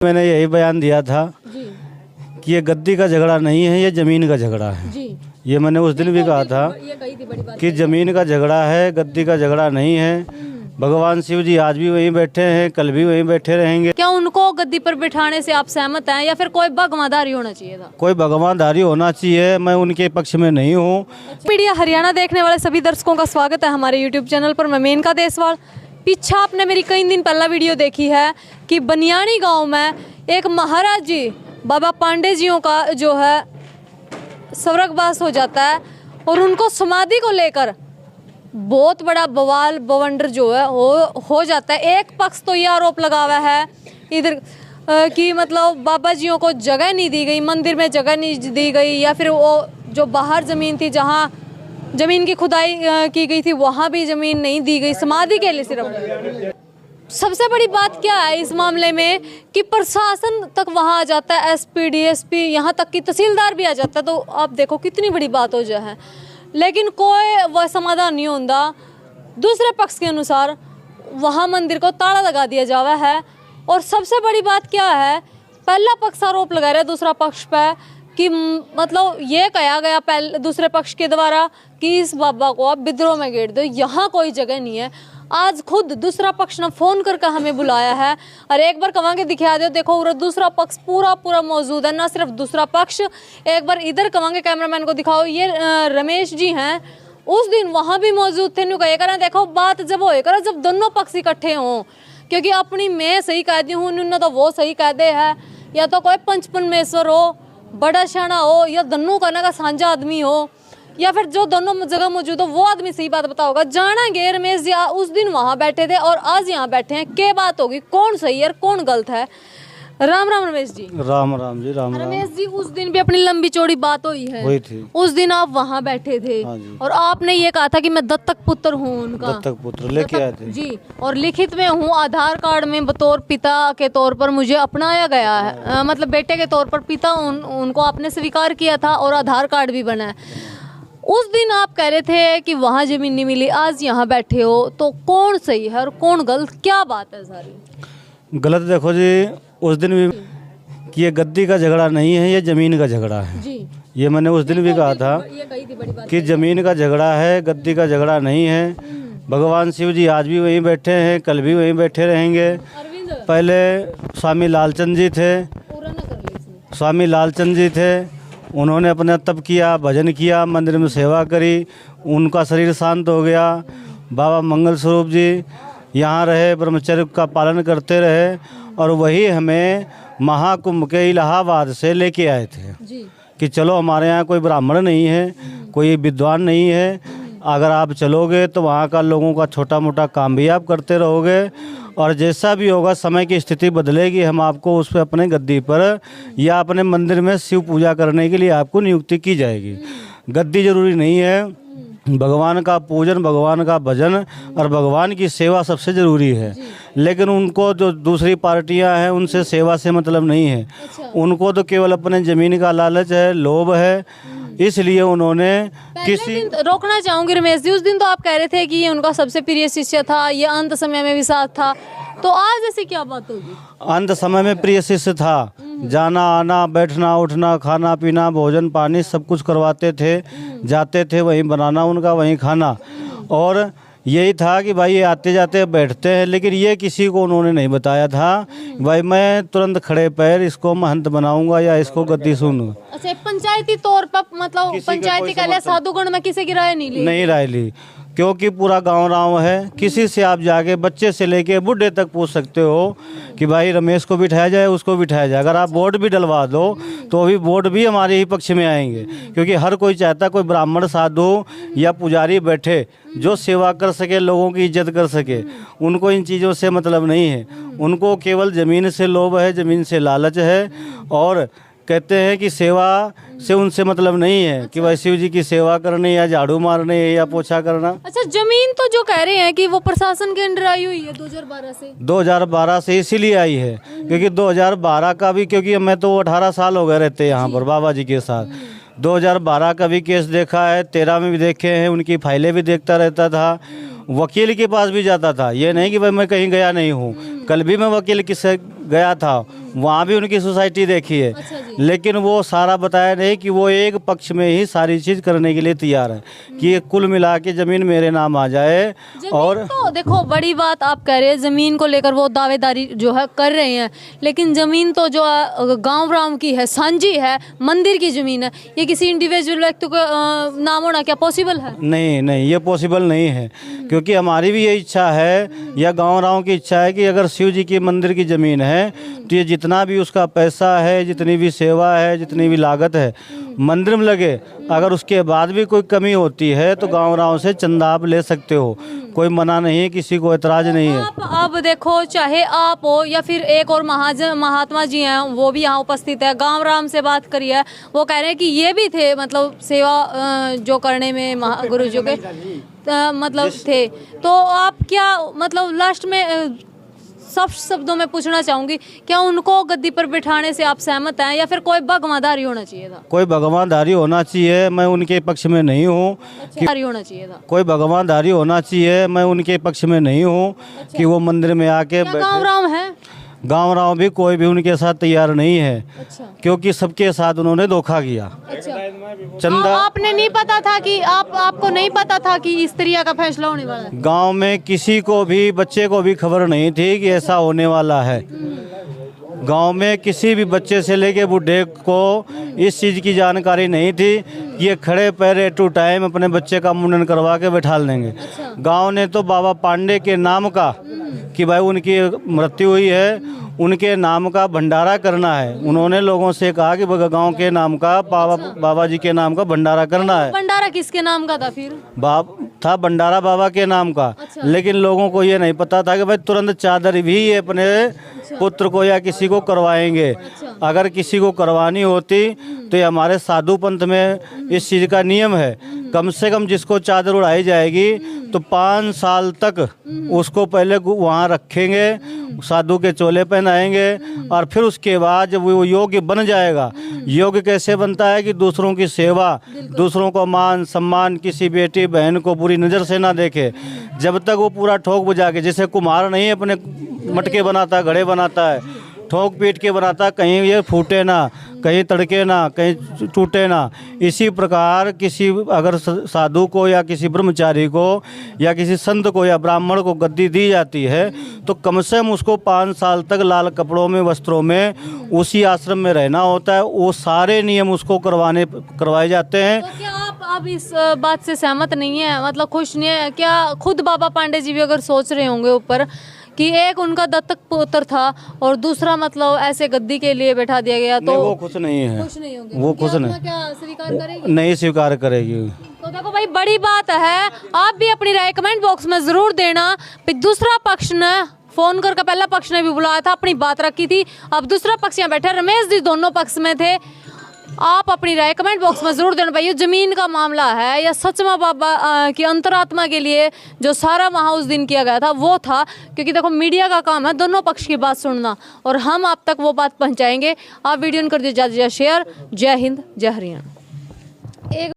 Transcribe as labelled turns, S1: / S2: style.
S1: मैंने यही बयान दिया था
S2: जी
S1: कि ये गद्दी का झगड़ा नहीं है, ये ज़मीन का झगड़ा है।
S2: जी
S1: ये मैंने उस दिन भी कहा था
S2: ये कही थी बड़ी बात
S1: कि ज़मीन का झगड़ा है, गद्दी का झगड़ा नहीं है। भगवान शिव जी आज भी वहीं बैठे हैं, कल भी वहीं बैठे रहेंगे।
S2: क्या उनको गद्दी पर बिठाने से आप सहमत हैं या फिर कोई भगवानदारी होना चाहिए था?
S1: कोई भगवानदारी होना चाहिए, मैं उनके पक्ष में नहीं हूँ।
S2: मीडिया हरियाणा देखने वाले सभी दर्शकों का स्वागत है हमारे यूट्यूब चैनल पर। मैं मेनका देसवाल। पीछे आपने मेरी कई दिन पहला वीडियो देखी है कि बनियानी गांव में एक महाराज जी बाबा पांडे जियों का जो है स्वर्गवास हो जाता है और उनको समाधि को लेकर बहुत बड़ा बवाल बवंडर जो है हो जाता है। एक पक्ष तो ये आरोप लगा हुआ है इधर कि मतलब बाबा जियों को जगह नहीं दी गई, मंदिर में जगह नहीं दी गई, या फिर वो जो बाहर ज़मीन थी जहाँ ज़मीन की खुदाई की गई थी वहाँ भी ज़मीन नहीं दी गई समाधि के लिए सिर्फ। सबसे बड़ी बात क्या है इस मामले में कि प्रशासन तक वहाँ आ जाता है, एसपी डीएसपी, यहाँ तक कि तहसीलदार भी आ जाता है। तो आप देखो कितनी बड़ी बात हो जाए, लेकिन कोई वह समाधान नहीं होता। दूसरे पक्ष के अनुसार वहाँ मंदिर को ताला लगा दिया जावा है। और सबसे बड़ी बात क्या है, पहला पक्ष आरोप लगा रहा है दूसरा पक्ष पर कि मतलब ये कहा गया पहले दूसरे पक्ष के द्वारा कि इस बाबा को आप विद्रोह में गेड़ दो, यहाँ कोई जगह नहीं है। आज खुद दूसरा पक्ष ने फोन करके हमें बुलाया है और एक बार कवांगे दिखा दो, देखो और दूसरा पक्ष पूरा मौजूद है। ना सिर्फ दूसरा पक्ष, एक बार इधर कवांगे कैमरामैन को दिखाओ, ये रमेश जी हैं, उस दिन वहाँ भी मौजूद थे। कहे करा देखो बात जब हो करा जब दोनों पक्ष इकट्ठे हों, क्योंकि अपनी मैं सही कह दी हूँ, उन्होंने तो वो सही कह दे है, या तो कोई पंच परमेश्वर हो, बड़ा शाना हो, या दोनों कहने का साझा आदमी हो, या फिर जो दोनों जगह मौजूद हो वो आदमी सही बात बताओगा। जाना गे रमेश जी उस दिन वहाँ बैठे थे और आज यहाँ बैठे हैं, क्या बात होगी, कौन सही है और कौन गलत है? राम राम रमेश जी।
S1: राम राम जी, राम राम।
S2: रमेश जी उस दिन भी अपनी लंबी चौड़ी बात हुई है,
S1: हुई थी।
S2: उस दिन आप वहाँ बैठे थे।
S1: हाँ जी।
S2: और आपने ये कहा था कि मैं दत्तक पुत्र हूँ उनका।
S1: दत्तक पुत्र लेके आए थे
S2: जी, और लिखित में हूँ, आधार कार्ड में बतौर पिता के तौर पर मुझे अपनाया गया है, मतलब बेटे के तौर पर पिता उनको आपने स्वीकार किया था और आधार कार्ड भी बना है। उस दिन आप कह रहे थे कि वहाँ जमीन नहीं मिली, आज यहाँ बैठे हो, तो कौन सही है और कौन गलत, क्या बात है सारी?
S1: गलत देखो जी, उस दिन भी कि ये गद्दी का झगड़ा नहीं है, ये ज़मीन का झगड़ा है
S2: जी।
S1: ये मैंने उस दिन भी कहा था
S2: ये कही थी बड़ी बात
S1: कि ज़मीन का झगड़ा है, गद्दी का झगड़ा नहीं है। भगवान शिव जी आज भी वहीं बैठे हैं, कल भी वहीं बैठे रहेंगे।
S2: अरविंद
S1: पहले स्वामी लालचंद जी थे,
S2: पूरा ना कर ले इसमें।
S1: स्वामी लालचंद जी थे, उन्होंने अपना तप किया, भजन किया, मंदिर में सेवा करी, उनका शरीर शांत हो गया। बाबा मंगल स्वरूप जी यहाँ रहे, ब्रह्मचर्य का पालन करते रहे, और वही हमें महाकुंभ के इलाहाबाद से लेके आए थे
S2: जी।
S1: कि चलो हमारे यहाँ कोई ब्राह्मण नहीं है, कोई विद्वान नहीं है, अगर आप चलोगे तो वहाँ का लोगों का छोटा मोटा काम भी आप करते रहोगे, और जैसा भी होगा समय की स्थिति बदलेगी, हम आपको उस पर अपने गद्दी पर या अपने मंदिर में शिव पूजा करने के लिए आपको नियुक्ति की जाएगी। गद्दी जरूरी नहीं है, भगवान का पूजन, भगवान का भजन और भगवान की सेवा सबसे ज़रूरी है। लेकिन उनको जो दूसरी पार्टियां हैं उनसे सेवा से मतलब नहीं है। उनको तो केवल अपने ज़मीन का लालच है, लोभ है, इसलिए उन्होंने किसी
S2: रोकना चाहूंगी रमेश जी, उस दिन तो आप कह रहे थे कि ये उनका सबसे प्रिय शिष्य था, ये अंत समय में भी साथ था, तो आज ऐसी क्या बात होगी?
S1: अंत समय में प्रिय शिष्य था, जाना आना, बैठना उठना, खाना पीना, भोजन पानी सब कुछ करवाते थे, जाते थे, वहीं बनाना उनका, वहीं खाना, और यही था कि भाई ये आते जाते बैठते हैं। लेकिन ये किसी को उन्होंने नहीं बताया था भाई मैं तुरंत खड़े पैर इसको महंत बनाऊंगा या इसको गद्दी सुनूंगा।
S2: अच्छा, पंचायती तौर पर मतलब पंचायती का लिया साधुगण में किसी की राय नहीं ली?
S1: नहीं राय ली, क्योंकि पूरा गांव है, किसी से आप जाके बच्चे से लेके बूढ़े तक पूछ सकते हो कि भाई रमेश को बिठाया जाए, उसको बिठाया जाए। अगर आप वोट भी डलवा दो तो भी वोट भी हमारे ही पक्ष में आएंगे, क्योंकि हर कोई चाहता कोई ब्राह्मण साधु या पुजारी बैठे जो सेवा कर सके, लोगों की इज्जत कर सके। उनको इन चीज़ों से मतलब नहीं है, उनको केवल ज़मीन से लोभ है, ज़मीन से लालच है, और कहते हैं कि सेवा से उनसे मतलब नहीं है कि भाई शिव जी की सेवा करनी या झाड़ू मारने या पोछा करना।
S2: अच्छा, जमीन तो जो कह रहे हैं कि वो प्रशासन के अंडर आई हुई है 2012 से।
S1: 2012 से इसीलिए आई है क्योंकि 2012 का भी, क्योंकि मैं तो 18 साल हो गए रहते यहाँ पर बाबा जी के साथ। 2012 का भी केस देखा है, 13 में भी देखे हैं, उनकी फाइलें भी देखता रहता था। वकील के पास भी जाता था, ये नहीं कि भाई मैं कहीं गया नहीं हूँ। कल भी मैं वकील के से गया था, वहाँ भी उनकी सोसाइटी देखी है।
S2: अच्छा जी।
S1: लेकिन वो सारा बताया नहीं कि वो एक पक्ष में ही सारी चीज़ करने के लिए तैयार है कि ये कुल मिला के ज़मीन मेरे नाम आ जाए। और
S2: तो देखो बड़ी बात आप कह रहे हैं, जमीन को लेकर वो दावेदारी जो है कर रहे हैं, लेकिन जमीन तो जो गांव राम की है, सांझी है, मंदिर की जमीन है, ये किसी इंडिविजुअल व्यक्ति को नाम होना क्या पॉसिबल है?
S1: नहीं नहीं, ये पॉसिबल नहीं है, क्योंकि हमारी भी ये इच्छा है या गांव राव की इच्छा है कि अगर शिव जी की मंदिर की ज़मीन है तो ये जितना भी उसका पैसा है, जितनी भी सेवा है, जितनी भी लागत है मंदिर में लगे। अगर उसके बाद भी कोई कमी होती है तो गांव राव से चंदा आप ले सकते हो, कोई मना नहीं है, किसी को एतराज़ नहीं है।
S2: आप अब देखो, चाहे आप हो या फिर एक और महात्मा जी हैं, वो भी यहाँ उपस्थित है, गांव राम से बात करिए, वो कह रहे हैं कि ये भी थे मतलब सेवा जो करने में गुरु जी के मतलब थे। तो आप क्या मतलब लास्ट में सब शब्दों में पूछना चाहूंगी, क्या उनको गद्दी पर बिठाने से आप सहमत हैं या फिर कोई भगवानदारी होना चाहिए था?
S1: कोई भगवानदारी होना चाहिए, मैं उनके पक्ष में नहीं हूँ।
S2: होना चाहिए था,
S1: कोई भगवानदारी होना चाहिए, मैं उनके पक्ष में नहीं हूँ कि वो मंदिर में आके
S2: गाँव राम है।
S1: गाँव राव भी कोई भी उनके साथ तैयार नहीं है।
S2: अच्छा।
S1: क्योंकि सबके साथ उन्होंने धोखा किया।
S2: अच्छा।
S1: चंदा
S2: आपने नहीं पता था कि आपको नहीं पता था कि इस तरीके का फैसला होने वाला है?
S1: गांव में किसी को भी, बच्चे को भी खबर नहीं थी कि ऐसा होने वाला है। गांव में किसी भी बच्चे से लेके बूढ़े को इस चीज़ की जानकारी नहीं थी कि ये खड़े पैर टू टाइम अपने बच्चे का मुंडन करवा के बैठा लेंगे। गांव ने तो बाबा पांडे के नाम का कि भाई उनकी मृत्यु हुई है, उनके नाम का भंडारा करना है। उन्होंने लोगों से कहा कि गांव के नाम का, बाबा जी के नाम का भंडारा करना है।
S2: भंडारा किसके नाम का था फिर?
S1: था भंडारा बाबा के नाम का।
S2: अच्छा।
S1: लेकिन लोगों को ये नहीं पता था कि भाई तुरंत चादर भी ये अपने पुत्र को या किसी को करवाएंगे। अगर किसी को करवानी होती तो ये हमारे साधु पंथ में इस चीज़ का नियम है, कम से कम जिसको चादर उड़ाई जाएगी तो 5 साल तक उसको पहले वहाँ रखेंगे, साधु के चोले पहनाएंगे, और फिर उसके बाद जब वो योग्य बन जाएगा। योग्य कैसे बनता है कि दूसरों की सेवा, दूसरों को मान सम्मान, किसी बेटी बहन को बुरी नज़र से ना देखे। जब तक वो पूरा ठोक बजा के, जैसे कुम्हार नहीं अपने मटके बनाता, घड़े बनाता है, ठोक पीट के बनाता, कहीं ये फूटे ना, कहीं तड़के ना, कहीं टूटे ना। इसी प्रकार किसी अगर साधु को या किसी ब्रह्मचारी को या किसी संत को या ब्राह्मण को गद्दी दी जाती है तो कम से कम उसको 5 साल तक लाल कपड़ों में, वस्त्रों में उसी आश्रम में रहना होता है। वो सारे नियम उसको करवाए जाते हैं।
S2: तो क्या आप इस बात से सहमत नहीं है, मतलब खुश नहीं है? क्या खुद बाबा पांडे जी भी अगर सोच रहे होंगे ऊपर कि एक उनका दत्तक पुत्र था और दूसरा मतलब ऐसे गद्दी के लिए बैठा दिया गया, तो
S1: वो खुश नहीं है।
S2: खुश नहीं होंगे?
S1: वो खुश नहीं,
S2: क्या स्वीकार करेगी?
S1: नहीं स्वीकार करेगी।
S2: तो देखो भाई, बड़ी बात है, आप भी अपनी राय कमेंट बॉक्स में जरूर देना। दूसरा पक्ष ने फोन करके, पहला पक्ष ने भी बुलाया था, अपनी बात रखी थी, अब दूसरा पक्ष यहाँ बैठा, रमेश जी दोनों पक्ष में थे। आप अपनी राय कमेंट बॉक्स में जरूर देना भाई, ये जमीन का मामला है या सच में बाबा की अंतरात्मा के लिए जो सारा वहाँ उस दिन किया गया था वो था? क्योंकि देखो मीडिया का काम है दोनों पक्ष की बात सुनना, और हम आप तक वो बात पहुँचाएंगे। आप वीडियो कर दीजिए ज़्यादा से ज़्यादा शेयर। जय हिंद, जय हरियाणा।